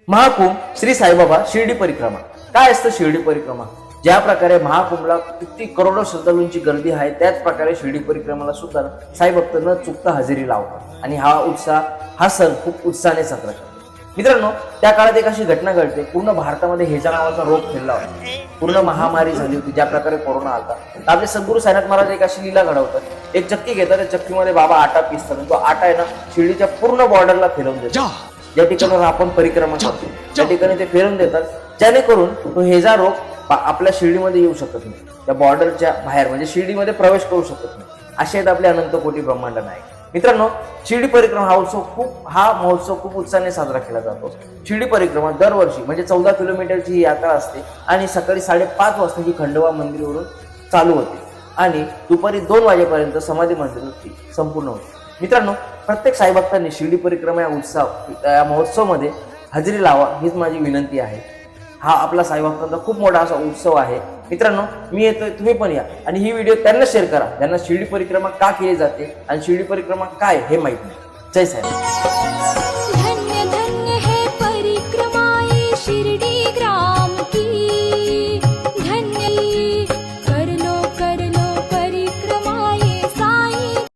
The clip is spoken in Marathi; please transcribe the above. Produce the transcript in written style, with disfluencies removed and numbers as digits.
महाकुंभ श्री साईबाबा शिर्डी परिक्रमा। काय असतं शिर्डी परिक्रमा? ज्या प्रकारे महाकुंभला किती करोडो श्रद्धाळूंची गर्दी आहे, त्याच प्रकारे शिर्डी परिक्रमाला सुद्धा साई भक्त न चुकता हजेरी लावतात आणि हा उत्साह, हा सण खूप उत्साहाने साजरा करतो। मित्रांनो, त्या काळात एक अशी घटना घडते, पूर्ण भारतामध्ये हेजा नावाचा रोग फैलला होता, पूर्ण महामारी झाली होती। ज्या प्रकारे कोरोना आला, तर आपले सद्गुरू साईनाथ महाराज एक अशी लीला घडवतात, एक चक्की घेतात, त्या चक्कीमध्ये बाबा आटा पिसतात, तो आटा आहे ना शिर्डीच्या पूर्ण बॉर्डरला फिरवून देतात। ज्या ठिकाणी आपण परिक्रमा करतो त्या ठिकाणी ते फिरवून देतात, जेणेकरून तो हेजा रोग आपल्या शिर्डीमध्ये येऊ शकत नाही, त्या बॉर्डरच्या बाहेर म्हणजे शिर्डीमध्ये प्रवेश करू शकत नाही। असे आहेत आपले अनंत कोटी ब्रह्मांड नायक। मित्रांनो, शिर्डी परिक्रमा हा महोत्सव खूप उत्साहाने साजरा केला जातो। शिर्डी परिक्रमा दरवर्षी म्हणजे 14 किलोमीटरची ही यात्रा असते आणि सकाळी 5:30 वाजता ही खंडोबा मंदिरावरून चालू होते आणि दुपारी 2 वाजेपर्यंत समाधी मंदिरावरती संपूर्ण होते। मित्रांनो, प्रत्येक साई भक्तांनी शिर्डी परिक्रमा या महोत्सवामध्ये हजेरी लावा हीच माझी विनंती आहे। हा आपला साई भक्तांचा खूप मोठा असा उत्सव आहे। मित्रांनो, मी येतोय, तुम्ही पण या आणि ही व्हिडिओ त्यांना शेअर करा ज्यांना शिर्डी परिक्रमा का केली जाते आणि शिर्डी परिक्रमा काय हे माहित नाही। जय साई।